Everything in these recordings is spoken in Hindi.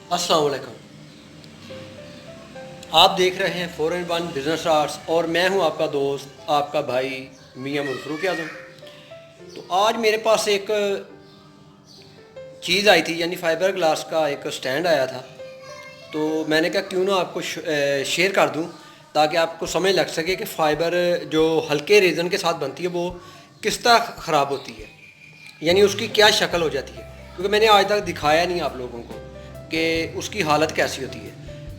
अस्सलाम वालेकुम। आप देख रहे हैं 4-in-1 बिजनेस आर्ट्स और मैं हूं आपका दोस्त आपका भाई मियां मुनफरूक आज़म। तो आज मेरे पास एक चीज़ आई थी, यानी फाइबर ग्लास का एक स्टैंड आया था। तो मैंने कहा क्यों ना आपको शेयर कर दूं ताकि आपको समझ लग सके कि फ़ाइबर जो हल्के रेज़न के साथ बनती है वो किस तरह ख़राब होती है, यानी उसकी क्या शक्ल हो जाती है। क्योंकि मैंने आज तक दिखाया नहीं आप लोगों को कि उसकी हालत कैसी होती है।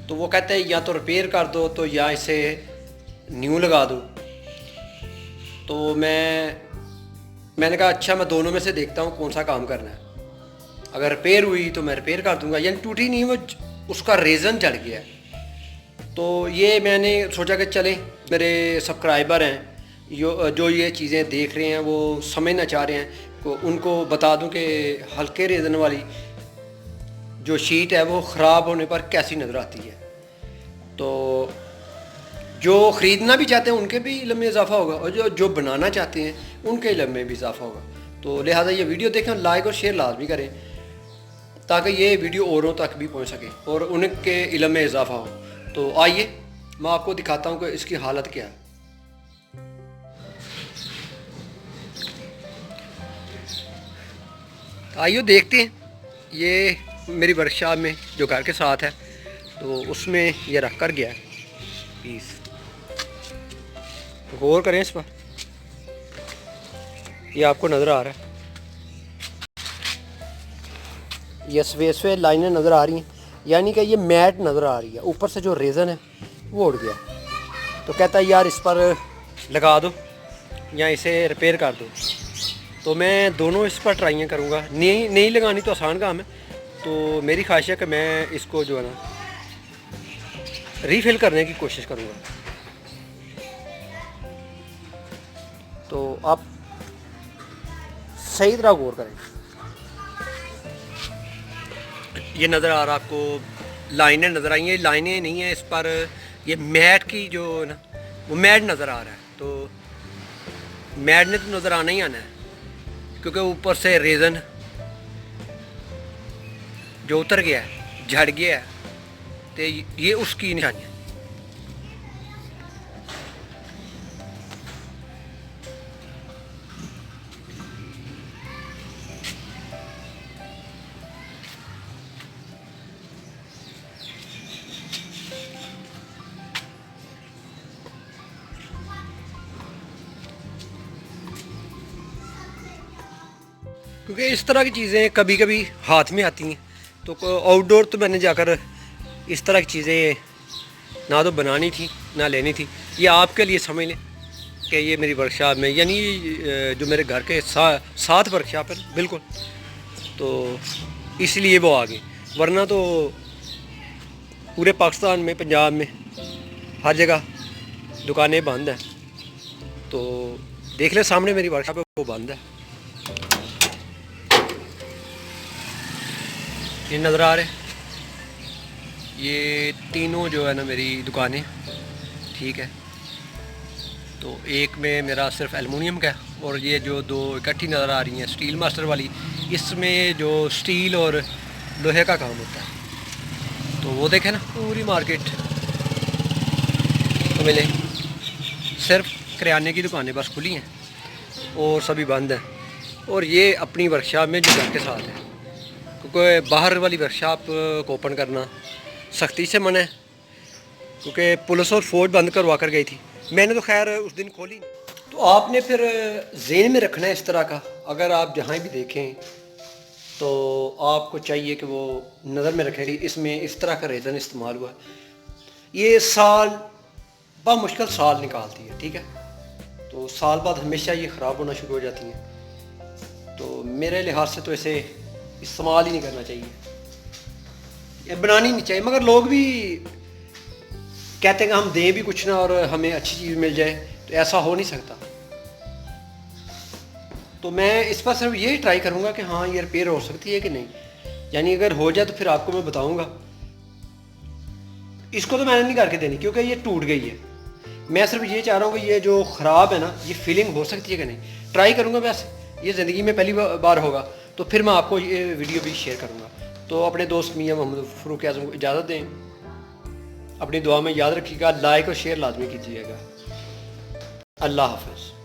तो वो कहते हैं या तो रिपेयर कर दो तो या इसे न्यू लगा दो। तो मैंने कहा अच्छा, मैं दोनों में से देखता हूँ कौन सा काम करना है। अगर रिपेयर हुई तो मैं रिपेयर कर दूंगा, यानी टूटी नहीं, वो उसका रेज़न जड़ गया है। तो ये मैंने सोचा कि चले मेरे सब्सक्राइबर हैं जो ये चीज़ें देख रहे हैं, वो समझना चाह रहे हैं, को उनको बता दूं कि हल्के रेज़न वाली जो शीट है वो ख़राब होने पर कैसी नज़र आती है। तो जो ख़रीदना भी चाहते हैं उनके भी इल्म में इजाफा होगा और जो बनाना चाहते हैं उनके इल्म में भी इजाफा होगा। तो लिहाजा ये वीडियो देखें, लाइक और शेयर लाजमी करें ताकि ये वीडियो औरों तक भी पहुंच सके और उनके इल्म में इजाफा हो। तो आइए मैं आपको दिखाता हूं कि इसकी हालत क्या है। आइए देखते हैं। ये मेरी वर्कशॉप में जो घर के साथ है तो उसमें ये रख कर गया है पीस। गौर करें इस पर, ये आपको नज़र आ रहा है, ये सफ़ेद लाइनें नज़र आ रही हैं, यानी कि ये मैट नज़र आ रही है। ऊपर से जो रेज़न है वो उड़ गया। तो कहता है यार इस पर लगा दो या इसे रिपेयर कर दो। तो मैं दोनों इस पर ट्राइयाँ करूँगा। नहीं लगानी तो आसान काम है। तो मेरी ख्वाहिश है कि मैं इसको जो है ना रीफ़िल करने की कोशिश करूँगा। तो आप सही तरह गौर करें। ये नज़र आ रहा आपको, लाइनें नज़र आई हैं। लाइनें नहीं हैं इस पर, ये मैट की जो ना वो मैट नज़र आ रहा है। तो मैट ने तो नज़र आना ही आना है क्योंकि ऊपर से रेज़न जो उतर गया है, झड़ गया है। तो ये उसकी निशानी है। क्योंकि इस तरह की चीज़ें कभी कभी हाथ में आती हैं। तो आउटडोर तो मैंने जाकर इस तरह की चीज़ें ना तो बनानी थी ना लेनी थी। ये आपके लिए समझ लें कि ये मेरी वर्कशॉप में, यानी जो मेरे घर के साथ वर्कशॉप है बिल्कुल, तो इसलिए वो आ गए। वरना तो पूरे पाकिस्तान में, पंजाब में हर जगह दुकानें बंद हैं। तो देख ले सामने मेरी वर्कशॉप है वो बंद है। ये नज़र आ रहे, ये तीनों जो है ना मेरी दुकानें, ठीक है। तो एक में मेरा सिर्फ एलुमिनियम का है और ये जो दो इकट्ठी नज़र आ रही हैं स्टील मास्टर वाली, इसमें जो स्टील और लोहे का काम होता है। तो वो देखें ना, पूरी मार्केट तो मिले, सिर्फ किराने की दुकानें बस खुली हैं और सभी बंद हैं। और ये अपनी वर्कशॉप में जो घर के साथ है, क्योंकि बाहर वाली वर्कशॉप को ओपन करना सख्ती से मना है क्योंकि पुलिस और फौज बंद करवा कर गई थी। मैंने तो खैर उस दिन खोली। तो आपने फिर जेन में रखना है इस तरह का। अगर आप जहाँ भी देखें तो आपको चाहिए कि वो नज़र में रखें कि इसमें इस तरह का रेज़न इस्तेमाल हुआ है। ये साल मुश्किल साल निकालती है, ठीक है। तो साल बाद हमेशा ये ख़राब होना शुरू हो जाती हैं। तो मेरे लिहाज से तो इसे इस्तेमाल ही नहीं करना चाहिए, ये बनानी नहीं चाहिए। मगर लोग भी कहते हैं कि हम दें भी कुछ ना और हमें अच्छी चीज़ मिल जाए, तो ऐसा हो नहीं सकता। तो मैं इस पर सिर्फ ये ट्राई करूँगा कि हाँ ये रिपेयर हो सकती है कि नहीं, यानी अगर हो जाए तो फिर आपको मैं बताऊँगा। इसको तो मैंने नहीं करके देनी क्योंकि ये टूट गई है। मैं सिर्फ ये चाह रहा हूँ कि ये जो ख़राब है ना, ये फीलिंग हो सकती है कि नहीं, ट्राई करूँगा। वैसे ये ज़िंदगी में पहली बार होगा तो फिर मैं आपको ये वीडियो भी शेयर करूँगा। तो अपने दोस्त मियाँ मोहम्मद फ़ारूक आज़म को इजाज़त दें। अपनी दुआ में याद रखिएगा, लाइक और शेयर लाजमी कीजिएगा। अल्लाह हाफ़िज़।